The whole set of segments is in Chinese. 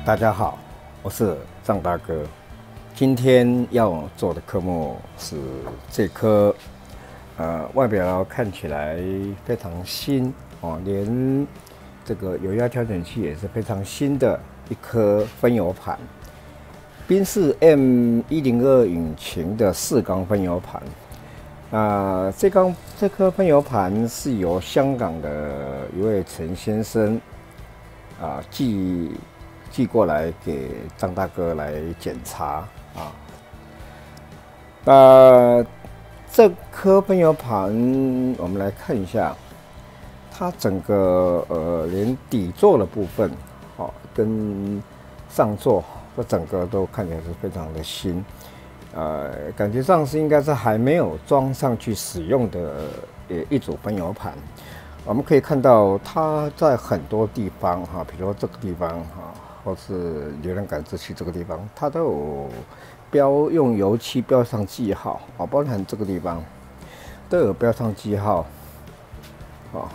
大家好，我是张大哥。今天要做的科目是这颗，外表看起来非常新哦，连这个油压调整器也是非常新的一颗分油盘，宾士 M102引擎的4缸分油盘。这颗分油盘是由香港的一位陈先生寄过来给张大哥来检查啊。那这颗分油盘我们来看一下，它整个连底座的部分，跟上座这整个都看起来是非常的新。感觉上是应该是还没有装上去使用的一组分油盘。我们可以看到它在很多地方比如说这个地方或是流量感知器这个地方，它都有用油漆标上记号包含这个地方都有标上记号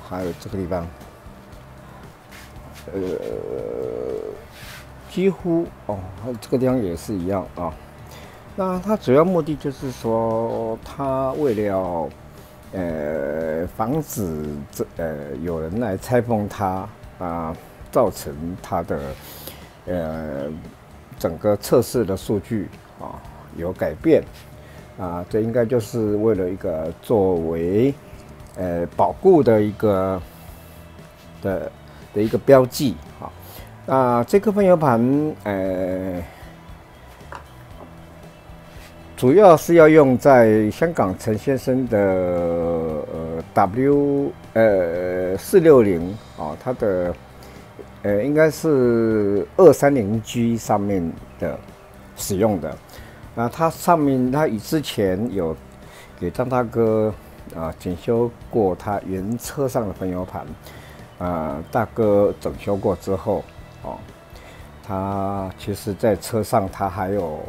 还有这个地方，几乎这个地方也是一样那它主要目的就是说，它为了防止有人来拆封它造成它的整个测试的数据有改变这应该就是为了一个作为保固的一个标记这颗分油盘主要是要用在香港陈先生的W460它的应该是230G 上面的使用的。那它上面它之前有给张大哥检修过它原车上的分油盘大哥整修过之后它其实在车上它还有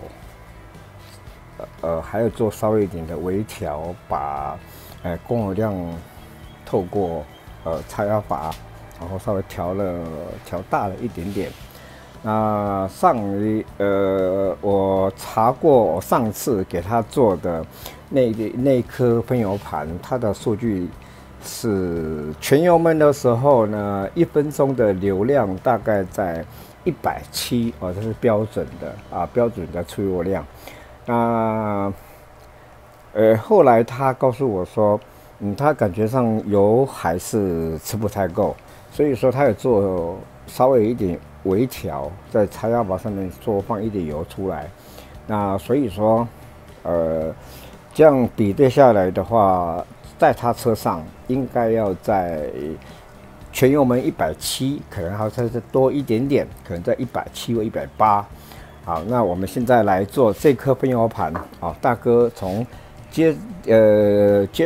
做稍微一点的微调，把供油量透过插压阀，然后稍微调大了一点点。那我查过，我上次给他做的那颗分油盘，它的数据是全油门的时候呢，1分钟的流量大概在170这是标准的出油量。那后来他告诉我说，他感觉上油还是吃不太够，所以说他有做稍微一点微调，在插压阀上面放一点油出来。那所以说，这样比对下来的话，在他车上应该要在全油门170，可能还再多一点点，可能在170或180。好，那我们现在来做这颗分油盘大哥从接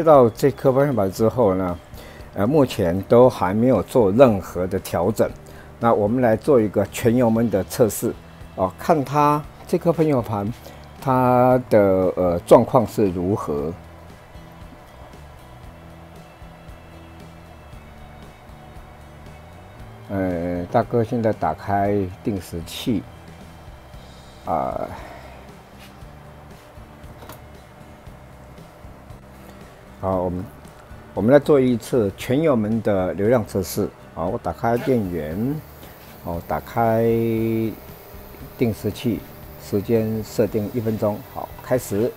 到这颗分油盘之后呢，目前都还没有做任何的调整。那我们来做一个全油门的测试看它这颗分油盘它的状况是如何。大哥现在打开定时器。好，我们来做一次全油门的流量测试。好，我打开电源，打开定时器，时间设定1分钟。好，开始。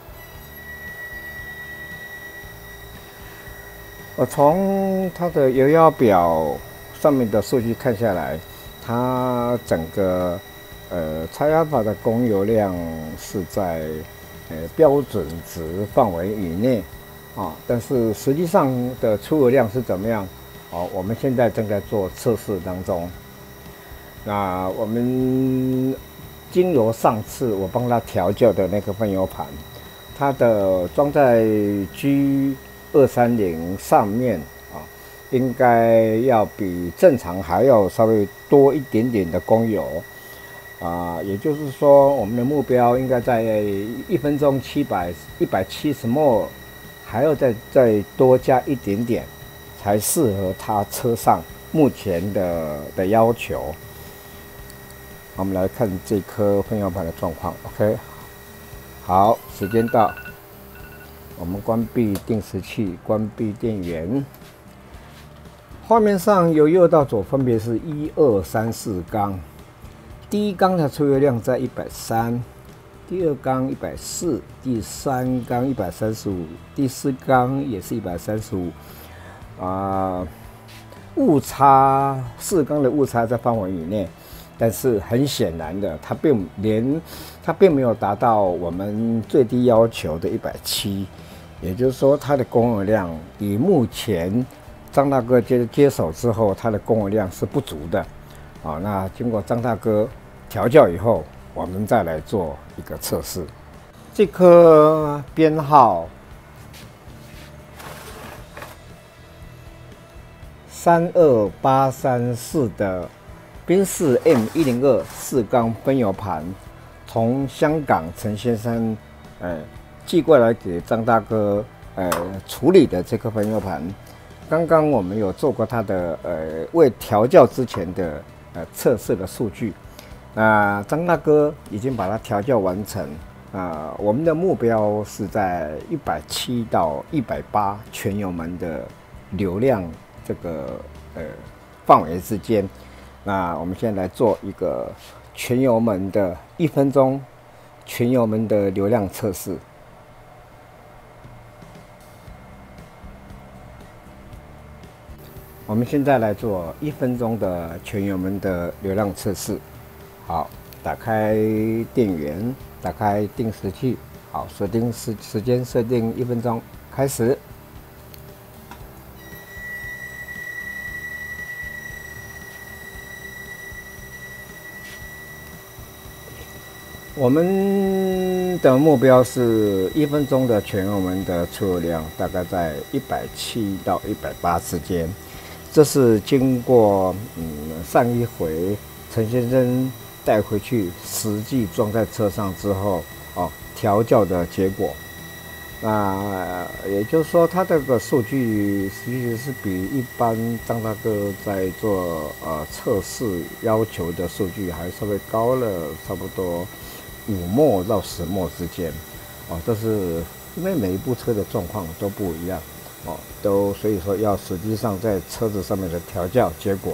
我从它的油压表上面的数据看下来，它整个插压阀的供油量是在标准值范围以内但是实际上的出油量是怎么样我们现在正在做测试当中。那我们经由上次我帮他调教的那个分油盘，它的装在 G230 上面应该要比正常还要稍微多一点点的供油也就是说，我们的目标应该在1分钟170 ml， 还要再多加一点点，才适合它车上目前的要求。我们来看这颗喷油盘的状况。OK， 好，时间到，我们关闭定时器，关闭电源。画面上由右到左分别是1、2、3、4缸。第一缸的出油量在130，第二缸140，第三缸135，第四缸也是135。误差4缸的误差在范围以内，但是很显然的，它并没有达到我们最低要求的170，也就是说，它的供油量以目前张大哥接手之后，它的供油量是不足的。那经过张大哥调教以后，我们再来做一个测试。这颗编号32834的宾士 M102 4缸喷油盘，从香港陈先生寄过来给张大哥处理的这颗喷油盘。刚刚我们有做过它的未调教之前的测试的数据。那张大哥已经把它调教完成，我们的目标是在170到180全油门的流量这个范围之间。那我们现在来做一个全油门的1分钟全油门的流量测试。我们现在来做1分钟的全油门的流量测试。好，打开电源，打开定时器，好，设定时间，设定1分钟，开始。我们的目标是1分钟的全油门的出油量大概在170到180之间。这是经过上一回陈先生带回去实际装在车上之后调教的结果。那也就是说，它这个数据其实是比一般张大哥在做测试要求的数据还稍微高了差不多5墨到10墨之间。这是因为每一部车的状况都不一样所以说要实际上在车子上面的调教结果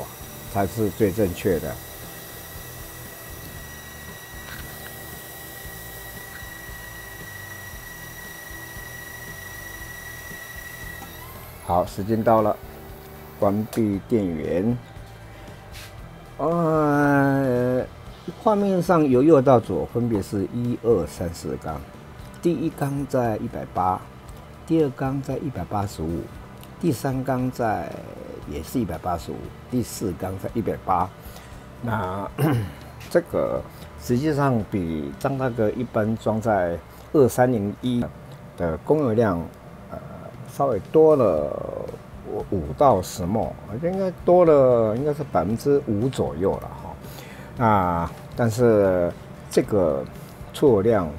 才是最正确的。好，时间到了，关闭电源。画面上由右到左分别是1、2、3、4缸，第一缸在180，第二缸在185，第三缸也是185，第四缸在180。那这个实际上比张大哥一般装在2301的供油量稍微多了5到10墨，应该多了，应该是5%左右了哈。但是这个出油量，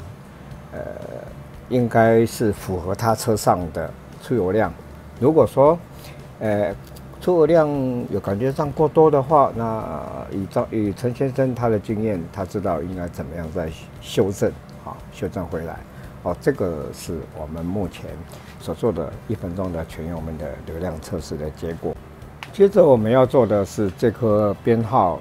应该是符合他车上的出油量。如果说，出油量有感觉上过多的话，那以陈先生他的经验，他知道应该怎么样再修正，修正回来。这个是我们目前所做的1分钟的全油门的流量测试的结果。接着我们要做的是这颗编号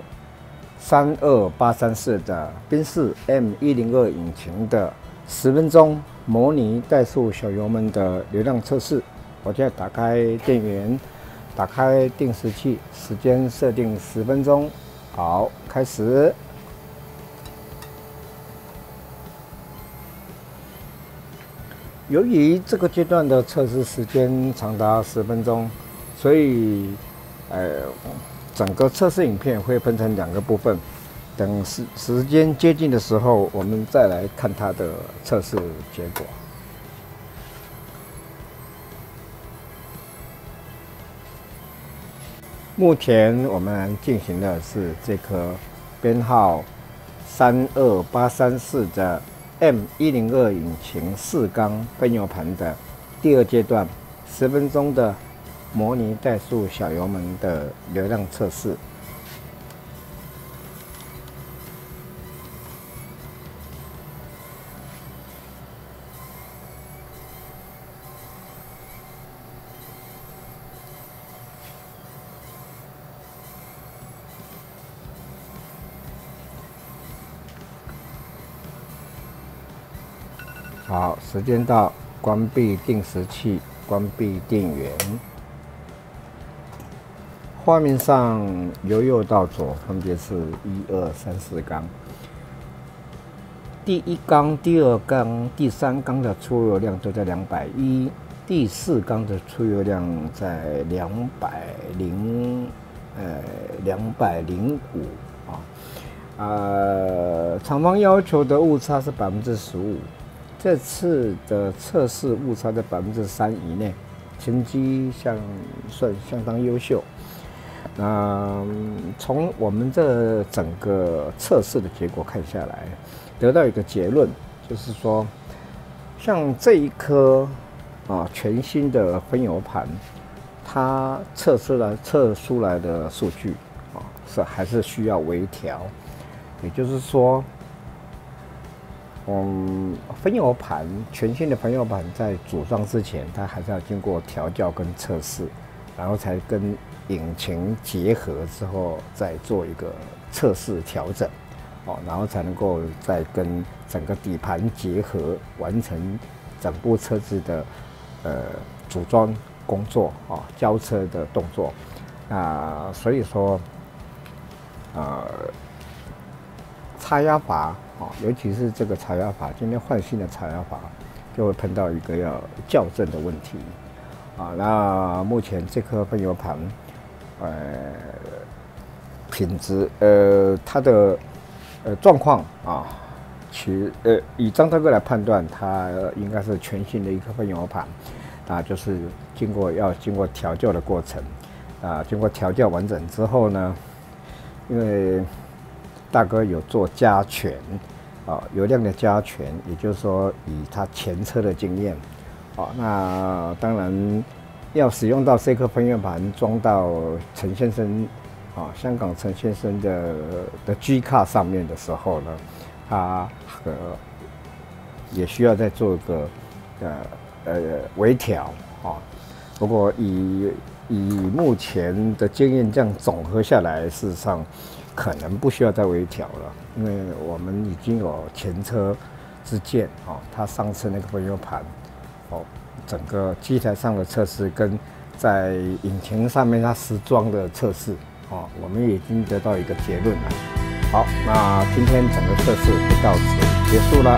32834的宾士 M102 引擎的10分钟模拟怠速小油门的流量测试。我现在打开电源，打开定时器，时间设定10分钟。好，开始。由于这个阶段的测试时间长达10分钟，所以整个测试影片会分成2个部分。等时间接近的时候，我们再来看它的测试结果。目前我们进行的是这颗编号32834的M102 引擎4缸喷油盘的第2阶段10分钟的模拟怠速小油门的流量测试。好，时间到，关闭定时器，关闭电源。画面上由右到左分别是1、2、3、4缸。第1缸、第2缸、第3缸的出油量都在210，第4缸的出油量在205啊。厂方要求的误差是15%，这次的测试误差在3%以内，成绩算相当优秀。从我们这整个测试的结果看下来，得到一个结论，就是说，像这一颗全新的分油盘，它测出来的数据还是需要微调。也就是说，分油盘全新的分油盘在组装之前，它还是要经过调教跟测试，然后才跟引擎结合之后再做一个测试调整，然后才能够再跟整个底盘结合，完成整部车子的组装工作交车的动作。所以说擦压阀尤其是这个擦压阀，今天换新的擦压阀，就会碰到一个要校正的问题那目前这颗分油盘，品质它的状况以张大哥来判断，它应该是全新的一颗分油盘就是经过调教的过程经过调教完整之后呢，因为大哥有做加权油量的加权，也就是说以他前车的经验那当然要使用到这颗分油盘装到陈先生香港陈先生的 G 卡上面的时候呢，他也需要再做一个微调不过以目前的经验这样总合下来，事实上可能不需要再微调了，因为我们已经有前车之鉴它上次那个分油盘整个机台上的测试跟在引擎上面它实装的测试我们已经得到一个结论了。好，那今天整个测试就到此结束了。